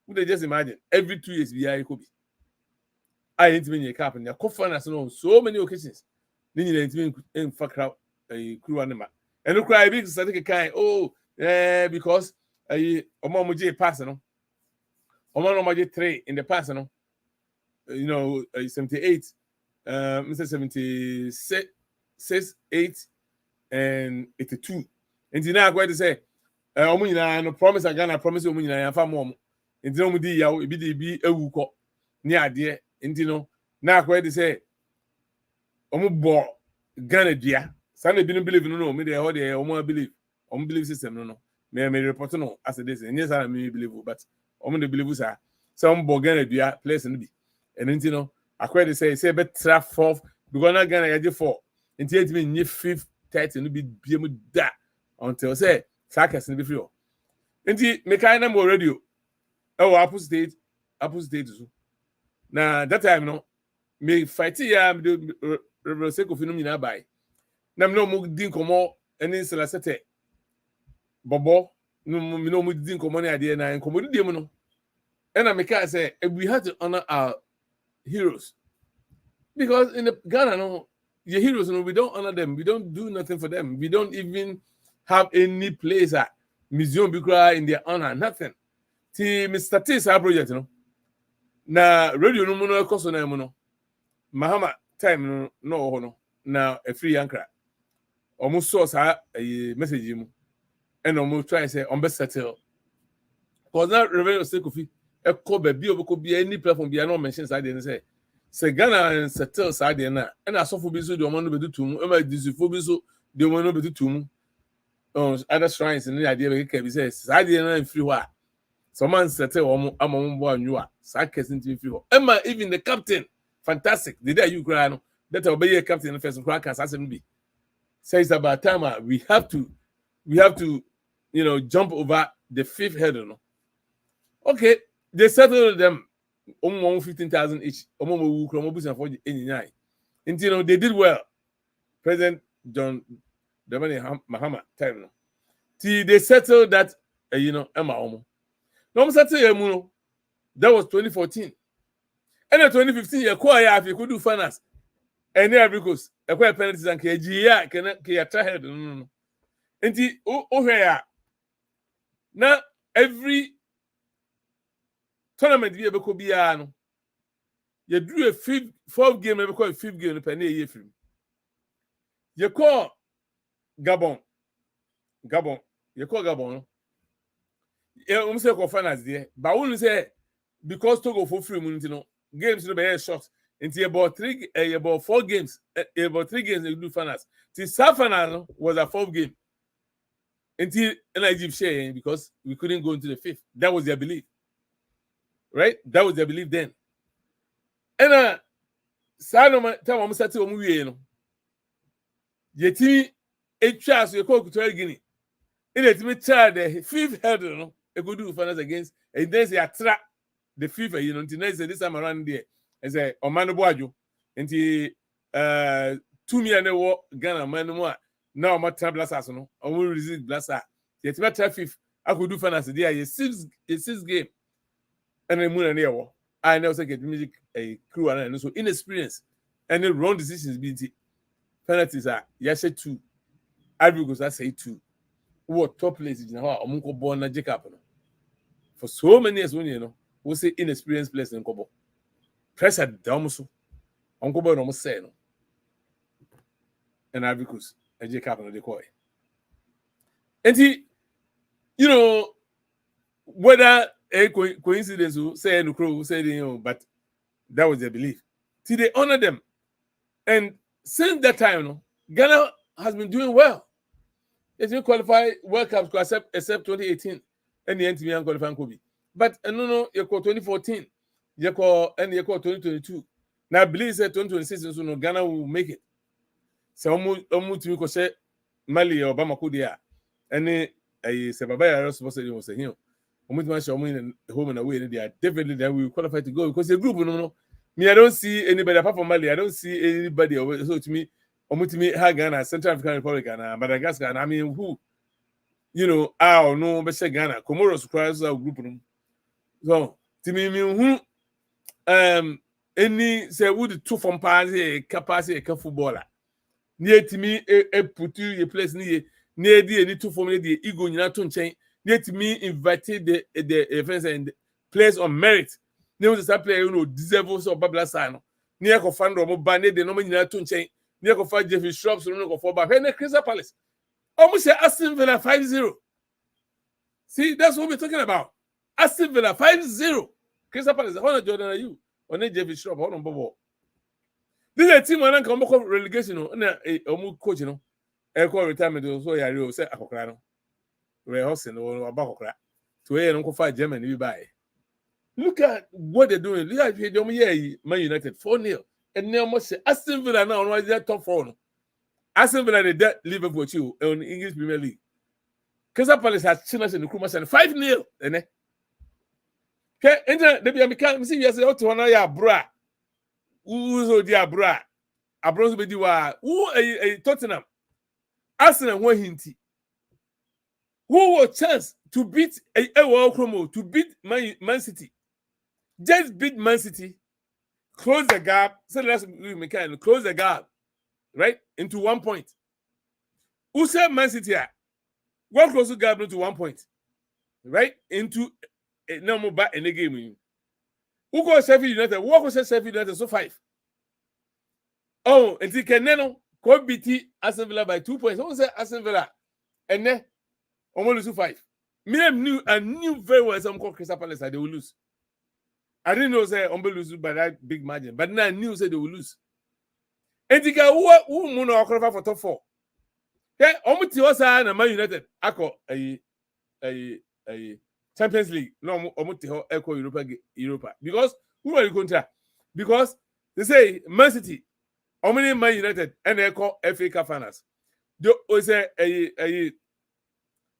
S1: Would they just imagine every 2 years be could be I ain't been a cap and your co-finance on so many occasions. Then you ain't in fact a crew animal. And look cry big static kind because a Omomuji passing Omomuji 3 in the past, you know, 78, Mr. 76, 8 and 82. And you now going to say Omuna no promise again, I promise Omuna and far nti no mudi yawo ebi de bi ewuko ni ade nti no na akwa de say omo Ghana dia sa na bi no believe no me de ho de omo believe system no me report no as this and sa na me believe but omo de believe sa omo Ghana dia place no bi and nti no akwa de say betra 4th because na Ghana yaje 4 nti it mean 5th 30 no bi mu da until say sackers no be free nti me kai na mo radio Apple State so. Now that time no me fight ya me do Seko finum nyina bai. Na me no mu din komo eni sela sete. Bobo no me no mu din komo na ade na komo di mu no. And I make say we have to honor our heroes. Because in the Ghana no your heroes no we don't honor them. We don't do nothing for them. We don't even have any place at museum be cry in their honor nothing. Ti Mr. T sa project no na radio no mu no ekoso na mu no Mahama time no ho no na a free yankra omo source message mu and omo try say on be settle cause na revenue say kofi ekọ ba bi obeko bi any platform bi na mention say dey say Ghana and settle say dey na and asofo bi so dey omo no be tutu mu e ma disifo bi so dey omo no be tutu mu other shrines in the idea be ke bi say dey na free ho a someone said, "Amon you are sarcasm to you." Emma, even the captain, fantastic. The day you cry, no, that obey a captain in first crack as be. Says about time we have to, you know, jump over the 5th hurdle. No? Okay, they settled them 15,000 each. And you know, they did well. President John Mahama time. No? They settled that, you know, Emma. No, that was 2014. And in 2015, you could do finance. And every course, acquire penalties and KGA can try head. No. And here now every tournament you ever could be you drew a 4th game, ever call a 5th game, penny a year film. You call Gabon, you call Gabon. I'm say finance there, but when say because Togo for free, you know, games no be short. Until about 4 games, about 3 games they do finance. Till final was a 4th game. Until Egypt share because we couldn't go into the 5th. That was their belief, right? That was their belief then. And time I'm starting to move, you know. Yeti a chance you call to Guinea. In it, me try the 5th hurdle, no. A good do finance against, and then they attract the 5th, you know, until this time around there. And say, Omano Boajo, and 2 million Ghana, man, now my time blast, no, I will resist blast. Yet not fifth. I could do finance there. A six game. And then moon and air. I never say get music a crew and also inexperience. And then wrong decisions being penalties are yes 2. Ivory goes I say 2. What top places now? Omunko born na Jacob. For so many years, when you know, we say inexperienced players in Kobo. Pressure down so. Uncle Boy almost say no. And Ivory Coast and Jacob and the Koi. And he, you know, whether a coincidence will say no crow, say you know, but that was their belief. See, they honor them. And since that time, no, Ghana has been doing well. They didn't qualify World Cup except 2018 and the NTV qualifying Kobe. But no, you call 2014, you call 2022. Now I believe that 2026, so no Ghana will make it. So almost to me say Mali or Bamako there. And I say Baba supposed to say him. Almost much home and away. They are definitely that we will qualify to go because the group no. Me, I don't see anybody apart from Mali. I don't see anybody. So to me, Ghana, Central African Republic, and Madagascar. And I mean, who, you know, no, but say Ghana, Comoros cross our group. So to me, who, any say would 2 from party capacity a footballer. Near to me, a put you a place near the any 2 from the ego, you know, to change. Near to me, invited the friends and players on merit. They was a player, you know, deserve also Babla Sano. Near ko fan robo bande de no man to change. Near ko fa Jeffrey Shrubs no go for back. Hey, Crystal Palace. Almost say Aston Villa 5-0. See, that's what we're talking about. Aston Villa 5-0. Crystal Palace. How Jordan are you? On Jeffrey Shrubs, how number. This is a team when come back relegation. No, omu coach, you know. Echo retirement so ya real say akokra no. We hustle no abakokra. To here no go fight Germany we buy. Look at what they're doing. Look at Man United 4-0. And now must say Aston Villa now on their top 4. Aston Villa they Liverpool too on English Premier League. Crystal Palace has Chinas in the Kuma 5-0. And okay, enter the be see you say out to one ya bra. Who's dia bra? Abronzo be diwa. Who a Tottenham. Arsenal one hinty. Who was chance to beat a World Chromo to beat Man City? Just beat Man City, close the gap. So let's close the gap, right? Into 1 point. Who said Man City? What close the gap into 1 point, right? Into no more back in the game. Who got Sheffield United? What was Sheffield United? So 5. Oh, and Keneno could beat Aston Villa by 2 points. Who said Aston Villa? And then almost 5. I knew very well some called Crystal Palace that they will lose. I didn't know say Umbe lose by that big margin, but now I knew say they will lose. And the guy who mono qualify for top 4. Okay, Omuti was na Man United. Ako a Champions League. No Omuti ho Echo Europa. Because who are you going to? Because they say Man City, Omni Man United, and Echo FA Cup finals. They say a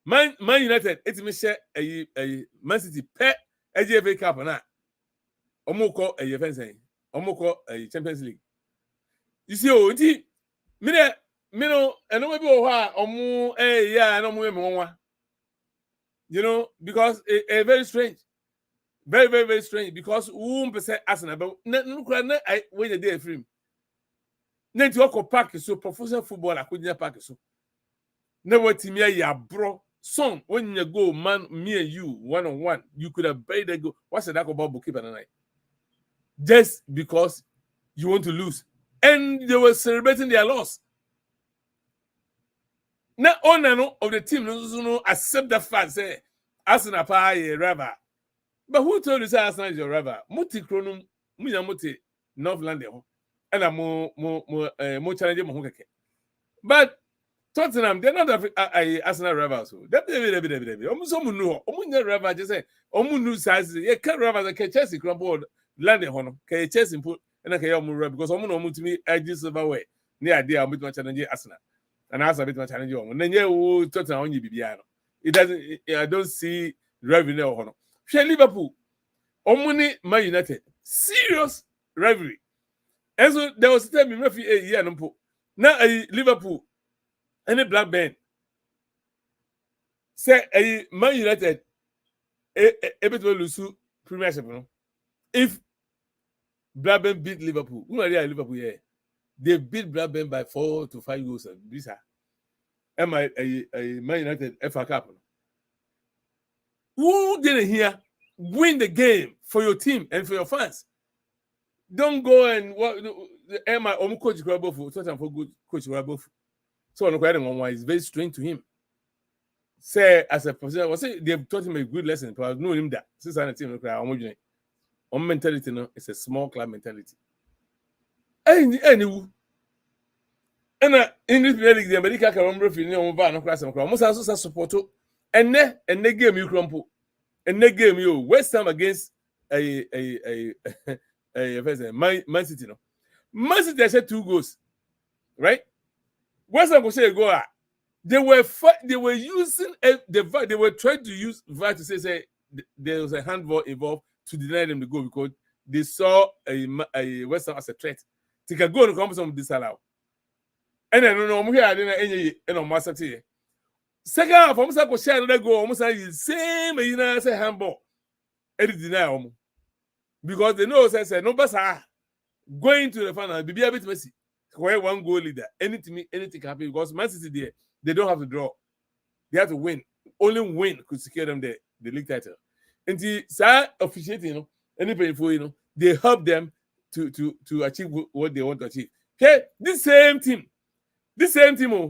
S1: Man United. It's me share a Man City pet a FA Cup na. Omoko a defense. Omoko a Champions League. You see, oh, me no, and no maybe omu yeah, no me you know, because a very strange, very, very, very strange. Because percent Arsenal, but no, I wait a day free. Then to go park so professional football, I couldn't park so. Never team ya bro. Son, when you go, man, me and you, 1-on-1, you could have buried the goal. What's that about bookkeeper tonight? Just because you want to lose. And they were celebrating their loss. Now, owner of the team no accept the fact, say, Arsenal pay a rival. But who told you say Arsenal is your rival? Muti Kronum, Muti, North London, and a more challenging Mohunke. But Tottenham, they're not Arsenal rivals. Debbie. Almost someone knew. Omunya rival just say, Omunu size, a cat rival, a Chelsea crumbled, landing honor, Chelsea put, and a Kayamu because Omuno to me, I just away. Near idea, I'll be much challenging Arsenal. And I was a bit much challenging. And then you Tottenham on you, Bibiano. It doesn't, I don't see revenue honor. Share Liverpool, Omuni Man United, serious rivalry. And so there was a time in Murphy a year and now Liverpool. Any black band. Say a Man United able to lose Premiership. No? If Blackburn beat Liverpool, who are they Liverpool here? They beat Blackburn by 4 to 5 goals. This am I a Man United FA Cup? Who didn't hear win the game for your team and for your fans? Don't go and what am I coach Grabofu, such and for good coach Grabofu. So on one is very strange to him. Say as a person, was say they've taught him a good lesson, but I know him that since I'm a team on mentality, no, it's a small club mentality. And English Premier League, the American can remember if you know no class and crown. Most also support and they game you crumple and they game you West Ham against a Man City. No, Man City I said 2 goals, right? West Ham go say a goal. They were using the VAR. They were trying to use VAR to say there was a handball involved to deny them the goal because they saw a West Ham as a threat. Take a goal and come some disallow. And I don't know, I'm here. I didn't any on my Saturday. Second half, almost I could share another goal. Almost the same, say handball. And it deny because they know say no basa going to the final. Be a bit messy. Where 1 goal leader, anything can happen because Man City there. They don't have to draw. They have to win. Only win could secure them the league title. And the officiating, anybody for they help them to achieve what they want to achieve. Okay, this same team,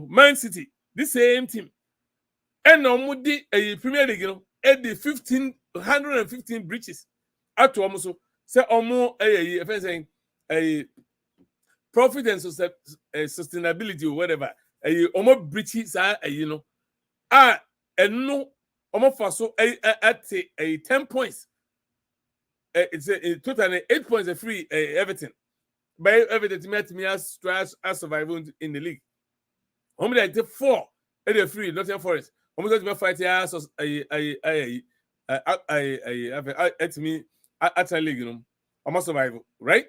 S1: Man City, this same team. And now a Premier League, at the 115 breaches. At to almost say almost a profit and sustainability or whatever. Almost breaches are and no almost for so at 10 points. It's a total 8 points a free everything. By everything met me as survival in the league. Only like 4 at the free, Nottingham Forest. Almost like fight as at me at a league, almost survival, right?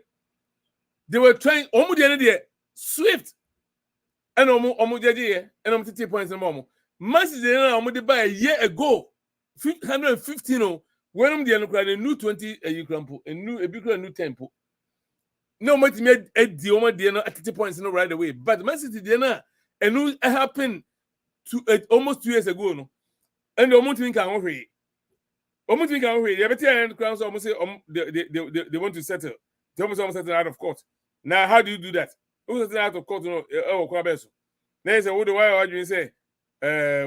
S1: They were trying almost the end of the Swift. And almost the year, and I'm 30 points and more. Man City almost buy a year ago, 115. When I'm the new 20 a crampo, a new tempo. No much made a deal at 30 points no right away. But Man City dinner and new happened to almost 2 years ago. No, and the almost think I'm away. Almost think I'm away. The Everton crowns almost say they want to settle. They almost settle out of court. Now, how do you do that? Who's settle out of court? Now, say, what do I you say? Why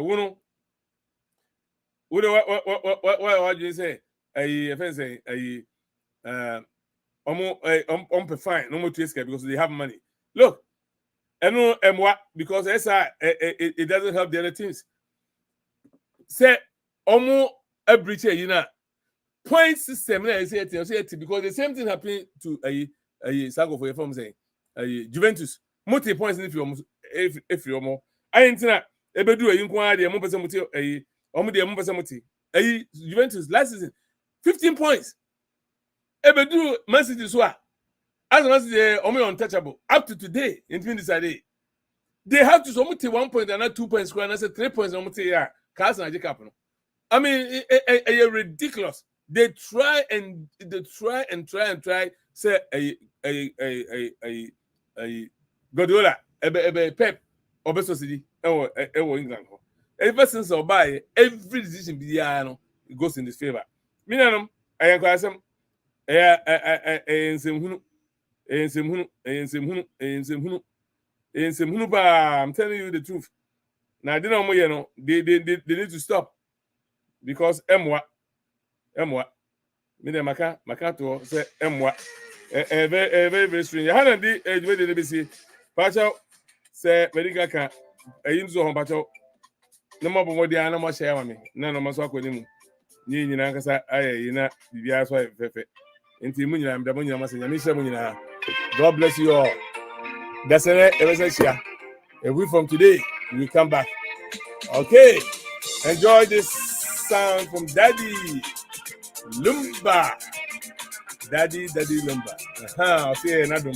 S1: you say? Fine, no more to escape because they have money. Look, and no, because it doesn't help the other teams. Say, almost a breach, point system. I say because the same thing happened to a Sago for your firm saying Juventus. Multi points if you're more. I ain't not able to do a inquiry, a Mumpasamuti, Juventus last season 15 points. Able do Man City Swa. As Man City only untouchable up to today in 20 they have to submit 1 point and not 2 points, and I said 3 points. I mean, it's ridiculous. They try and try. Say a Guardiola, Pep, Obeso City, England. Ever since I buy every decision, it goes in this favor. Minanum, I am some. I'm telling you the truth. Now, they need to stop because Mwa, Makato say Mwa, very strange. I had a way to be Pacho say Medica can a Yinzo on Pacho. No more than animal share me. None of my sock with him. Ni Nankasa, the why Fefe. Into Munina, I'm the Munina. God bless you all. That's it. A week from today, we come back. Okay. Enjoy this sound from Daddy Lumba. Daddy Lumba. I'll see you another.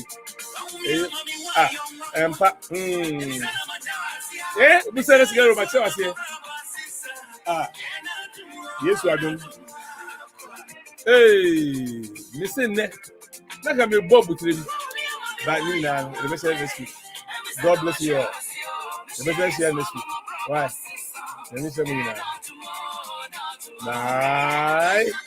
S1: We said let's get over my choice here. Ah, yes, I don't. Hey, listen, not gonna be Bob with him. But you know, the best next week. God bless you all. The best share next week. Why? Let me say, Bye.